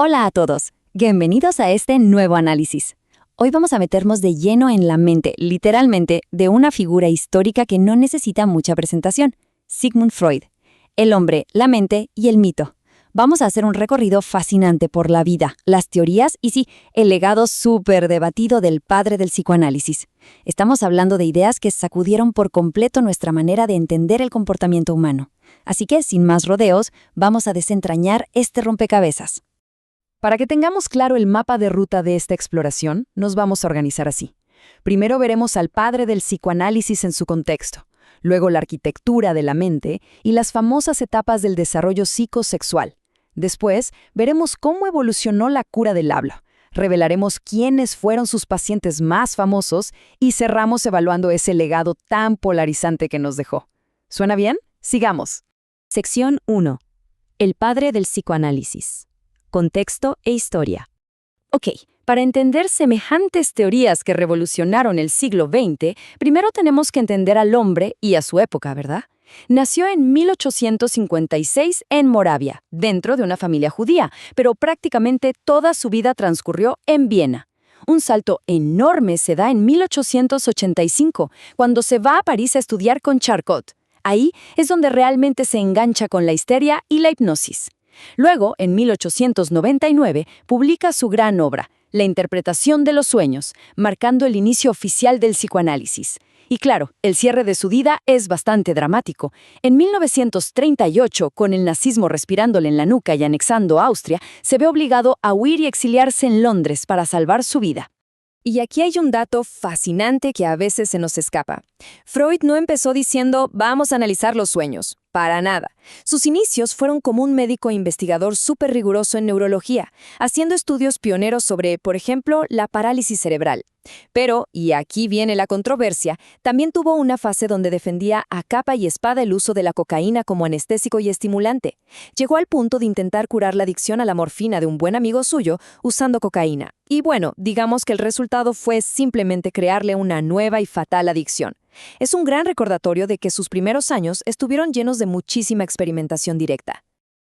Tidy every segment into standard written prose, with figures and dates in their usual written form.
Hola a todos, bienvenidos a este nuevo análisis. Hoy vamos a meternos de lleno en la mente, literalmente, de una figura histórica que no necesita mucha presentación, Sigmund Freud. El hombre, la mente y el mito. Vamos a hacer un recorrido fascinante por la vida, las teorías y sí, el legado súper debatido del padre del psicoanálisis. Estamos hablando de ideas que sacudieron por completo nuestra manera de entender el comportamiento humano. Así que, sin más rodeos, vamos a desentrañar este rompecabezas. Para que tengamos claro el mapa de ruta de esta exploración, nos vamos a organizar así. Primero veremos al padre del psicoanálisis en su contexto, luego la arquitectura de la mente y las famosas etapas del desarrollo psicosexual. Después, veremos cómo evolucionó la cura del habla, revelaremos quiénes fueron sus pacientes más famosos y cerramos evaluando ese legado tan polarizante que nos dejó. ¿Suena bien? Sigamos. Sección 1. El padre del psicoanálisis. Contexto e historia. Ok, para entender semejantes teorías que revolucionaron el siglo XX, primero tenemos que entender al hombre y a su época, ¿verdad? Nació en 1856 en Moravia, dentro de una familia judía, pero prácticamente toda su vida transcurrió en Viena. Un salto enorme se da en 1885, cuando se va a París a estudiar con Charcot. Ahí es donde realmente se engancha con la histeria y la hipnosis. Luego, en 1899, publica su gran obra, La interpretación de los sueños, marcando el inicio oficial del psicoanálisis. Y claro, el cierre de su vida es bastante dramático. En 1938, con el nazismo respirándole en la nuca y anexando Austria, se ve obligado a huir y exiliarse en Londres para salvar su vida. Y aquí hay un dato fascinante que a veces se nos escapa. Freud no empezó diciendo, vamos a analizar los sueños. Para nada. Sus inicios fueron como un médico e investigador súper riguroso en neurología, haciendo estudios pioneros sobre, por ejemplo, la parálisis cerebral. Pero, y aquí viene la controversia, también tuvo una fase donde defendía a capa y espada el uso de la cocaína como anestésico y estimulante. Llegó al punto de intentar curar la adicción a la morfina de un buen amigo suyo usando cocaína. Y bueno, digamos que el resultado fue simplemente crearle una nueva y fatal adicción. Es un gran recordatorio de que sus primeros años estuvieron llenos de muchísima experimentación directa.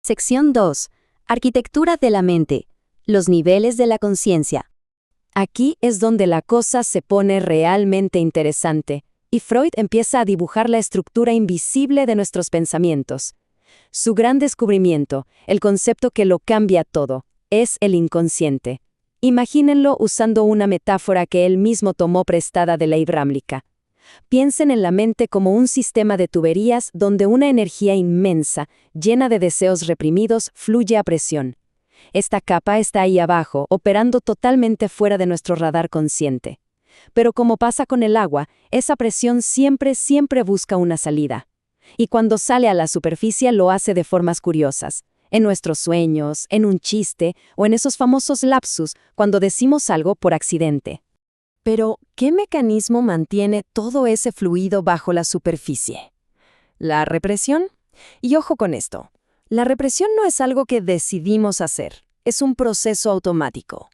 Sección 2. Arquitectura de la mente. Los niveles de la conciencia. Aquí es donde la cosa se pone realmente interesante, y Freud empieza a dibujar la estructura invisible de nuestros pensamientos. Su gran descubrimiento, el concepto que lo cambia todo, es el inconsciente. Imagínenlo usando una metáfora que él mismo tomó prestada de la hidráulica. Piensen en la mente como un sistema de tuberías donde una energía inmensa, llena de deseos reprimidos, fluye a presión. Esta capa está ahí abajo, operando totalmente fuera de nuestro radar consciente. Pero como pasa con el agua, esa presión siempre busca una salida. Y cuando sale a la superficie lo hace de formas curiosas. En nuestros sueños, en un chiste o en esos famosos lapsus cuando decimos algo por accidente. Pero, ¿qué mecanismo mantiene todo ese fluido bajo la superficie? ¿La represión? Y ojo con esto. La represión no es algo que decidimos hacer, es un proceso automático.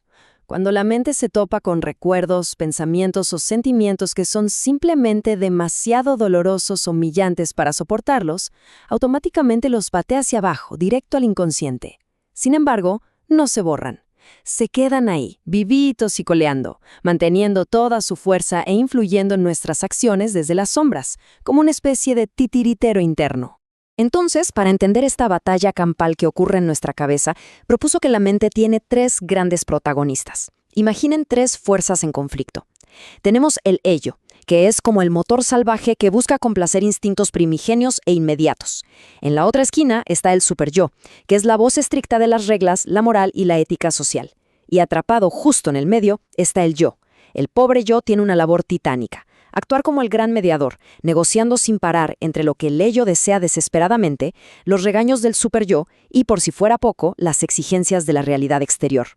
Cuando la mente se topa con recuerdos, pensamientos o sentimientos que son simplemente demasiado dolorosos o humillantes para soportarlos, automáticamente los bate hacia abajo, directo al inconsciente. Sin embargo, no se borran. Se quedan ahí, vivitos y coleando, manteniendo toda su fuerza e influyendo en nuestras acciones desde las sombras, como una especie de titiritero interno. Entonces, para entender esta batalla campal que ocurre en nuestra cabeza, propuso que la mente tiene tres grandes protagonistas. Imaginen tres fuerzas en conflicto. Tenemos el ello, que es como el motor salvaje que busca complacer instintos primigenios e inmediatos. En la otra esquina está el superyo, que es la voz estricta de las reglas, la moral y la ética social. Y atrapado justo en el medio está el yo. El pobre yo tiene una labor titánica. Actuar como el gran mediador, negociando sin parar entre lo que el ello desea desesperadamente, los regaños del superyo y, por si fuera poco, las exigencias de la realidad exterior.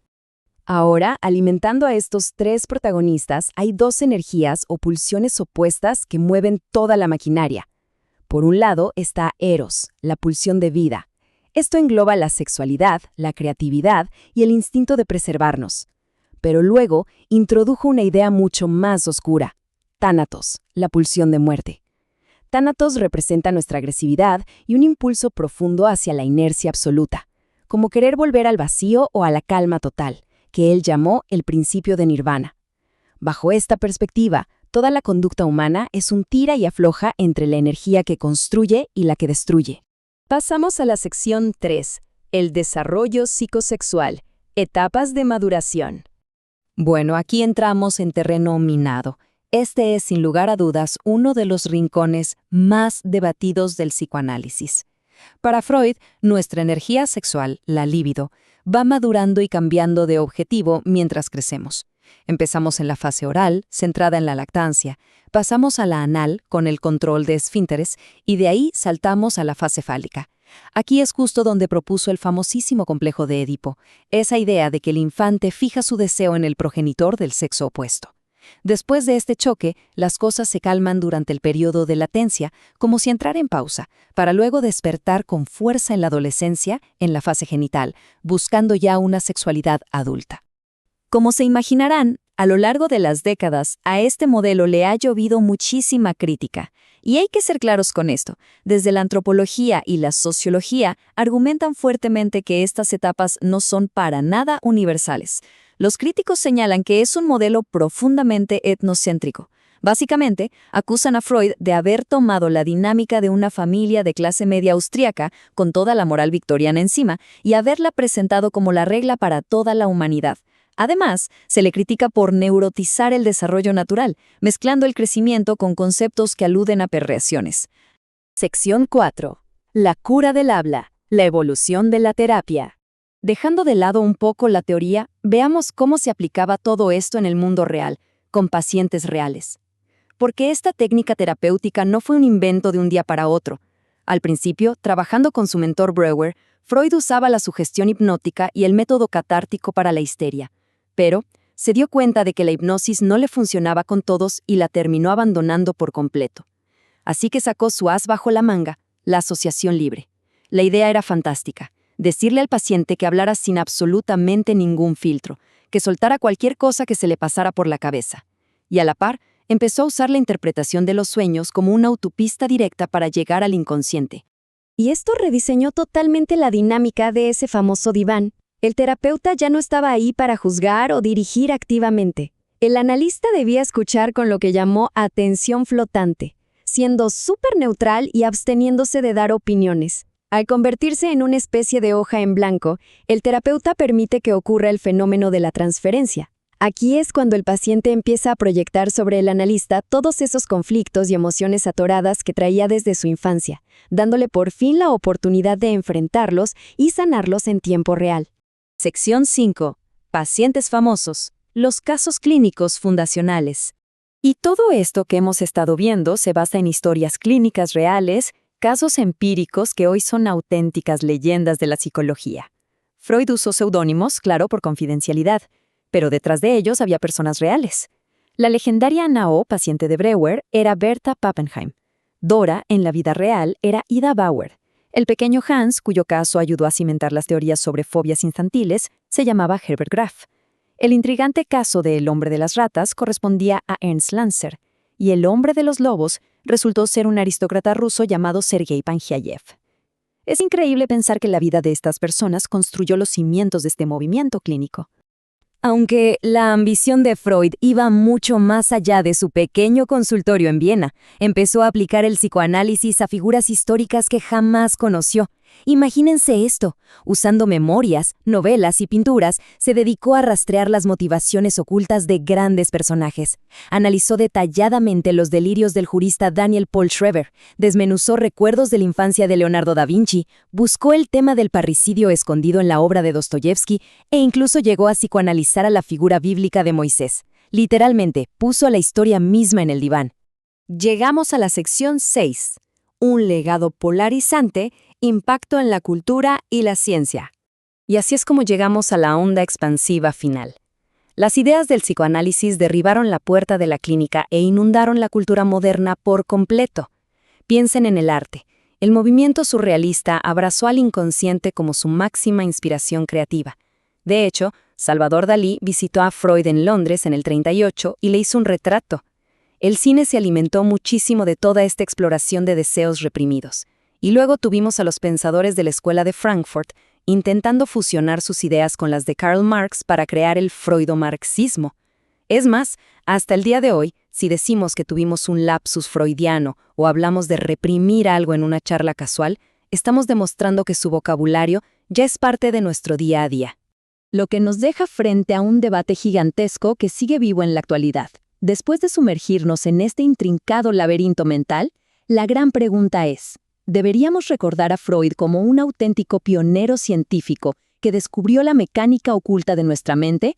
Ahora, alimentando a estos tres protagonistas, hay dos energías o pulsiones opuestas que mueven toda la maquinaria. Por un lado está Eros, la pulsión de vida. Esto engloba la sexualidad, la creatividad y el instinto de preservarnos. Pero luego introdujo una idea mucho más oscura. Tánatos, la pulsión de muerte. Tánatos representa nuestra agresividad y un impulso profundo hacia la inercia absoluta. como querer volver al vacío o a la calma total, que él llamó el principio de nirvana. Bajo esta perspectiva, toda la conducta humana es un tira y afloja entre la energía que construye y la que destruye. Pasamos a la sección 3, el desarrollo psicosexual, etapas de maduración. Bueno, aquí entramos en terreno minado. Este es, sin lugar a dudas, uno de los rincones más debatidos del psicoanálisis. Para Freud, nuestra energía sexual, la libido, va madurando y cambiando de objetivo mientras crecemos. Empezamos en la fase oral, centrada en la lactancia, pasamos a la anal, con el control de esfínteres, y de ahí saltamos a la fase fálica. Aquí es justo donde propuso el famosísimo complejo de Edipo, esa idea de que el infante fija su deseo en el progenitor del sexo opuesto. Después de este choque, las cosas se calman durante el periodo de latencia, como si entrara en pausa, para luego despertar con fuerza en la adolescencia, en la fase genital, buscando ya una sexualidad adulta. Como se imaginarán, a lo largo de las décadas, a este modelo le ha llovido muchísima crítica. Y hay que ser claros con esto. Desde la antropología y la sociología argumentan fuertemente que estas etapas no son para nada universales. Los críticos señalan que es un modelo profundamente etnocéntrico. Básicamente, acusan a Freud de haber tomado la dinámica de una familia de clase media austríaca, con toda la moral victoriana encima, y haberla presentado como la regla para toda la humanidad. Además, se le critica por neurotizar el desarrollo natural, mezclando el crecimiento con conceptos que aluden a perreaciones. Sección 4. La cura del habla, la evolución de la terapia. Dejando de lado un poco la teoría, veamos cómo se aplicaba todo esto en el mundo real, con pacientes reales. Porque esta técnica terapéutica no fue un invento de un día para otro. Al principio, trabajando con su mentor Breuer, Freud usaba la sugestión hipnótica y el método catártico para la histeria. Pero se dio cuenta de que la hipnosis no le funcionaba con todos y la terminó abandonando por completo. Así que sacó su as bajo la manga, la asociación libre. La idea era fantástica: decirle al paciente que hablara sin absolutamente ningún filtro, que soltara cualquier cosa que se le pasara por la cabeza. Y a la par, empezó a usar la interpretación de los sueños como una autopista directa para llegar al inconsciente. Y esto rediseñó totalmente la dinámica de ese famoso diván. El terapeuta ya no estaba ahí para juzgar o dirigir activamente. El analista debía escuchar con lo que llamó atención flotante, siendo súper neutral y absteniéndose de dar opiniones. Al convertirse en una especie de hoja en blanco, el terapeuta permite que ocurra el fenómeno de la transferencia. Aquí es cuando el paciente empieza a proyectar sobre el analista todos esos conflictos y emociones atoradas que traía desde su infancia, dándole por fin la oportunidad de enfrentarlos y sanarlos en tiempo real. Sección 5. Pacientes famosos. Los casos clínicos fundacionales. Y todo esto que hemos estado viendo se basa en historias clínicas reales, casos empíricos que hoy son auténticas leyendas de la psicología. Freud usó seudónimos, claro, por confidencialidad, pero detrás de ellos había personas reales. La legendaria Nao, paciente de Breuer, era Berta Pappenheim. Dora, en la vida real, era Ida Bauer. El pequeño Hans, cuyo caso ayudó a cimentar las teorías sobre fobias infantiles, se llamaba Herbert Graf. El intrigante caso de El hombre de las ratas correspondía a Ernst Lanzer, y el hombre de los lobos resultó ser un aristócrata ruso llamado Sergei Panjiayev. Es increíble pensar que la vida de estas personas construyó los cimientos de este movimiento clínico. Aunque la ambición de Freud iba mucho más allá de su pequeño consultorio en Viena, empezó a aplicar el psicoanálisis a figuras históricas que jamás conoció. Imagínense esto: usando memorias, novelas y pinturas, se dedicó a rastrear las motivaciones ocultas de grandes personajes. Analizó detalladamente los delirios del jurista Daniel Paul Schreber, desmenuzó recuerdos de la infancia de Leonardo da Vinci, buscó el tema del parricidio escondido en la obra de Dostoyevsky e incluso llegó a psicoanalizar a la figura bíblica de Moisés. Literalmente, puso a la historia misma en el diván. Llegamos a la sección 6. Un legado polarizante, impacto en la cultura y la ciencia. Y así es como llegamos a la onda expansiva final. Las ideas del psicoanálisis derribaron la puerta de la clínica e inundaron la cultura moderna por completo. Piensen en el arte. El movimiento surrealista abrazó al inconsciente como su máxima inspiración creativa. De hecho, Salvador Dalí visitó a Freud en Londres en el 38 y le hizo un retrato. El cine se alimentó muchísimo de toda esta exploración de deseos reprimidos. Y luego tuvimos a los pensadores de la Escuela de Frankfurt intentando fusionar sus ideas con las de Karl Marx para crear el freudomarxismo. Es más, hasta el día de hoy, si decimos que tuvimos un lapsus freudiano o hablamos de reprimir algo en una charla casual, estamos demostrando que su vocabulario ya es parte de nuestro día a día. Lo que nos deja frente a un debate gigantesco que sigue vivo en la actualidad. Después de sumergirnos en este intrincado laberinto mental, la gran pregunta es, ¿deberíamos recordar a Freud como un auténtico pionero científico que descubrió la mecánica oculta de nuestra mente?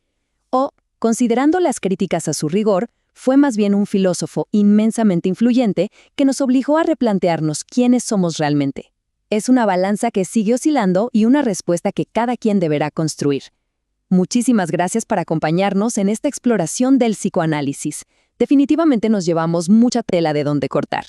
¿O, considerando las críticas a su rigor, fue más bien un filósofo inmensamente influyente que nos obligó a replantearnos quiénes somos realmente? Es una balanza que sigue oscilando y una respuesta que cada quien deberá construir. Muchísimas gracias por acompañarnos en esta exploración del psicoanálisis. Definitivamente nos llevamos mucha tela de donde cortar.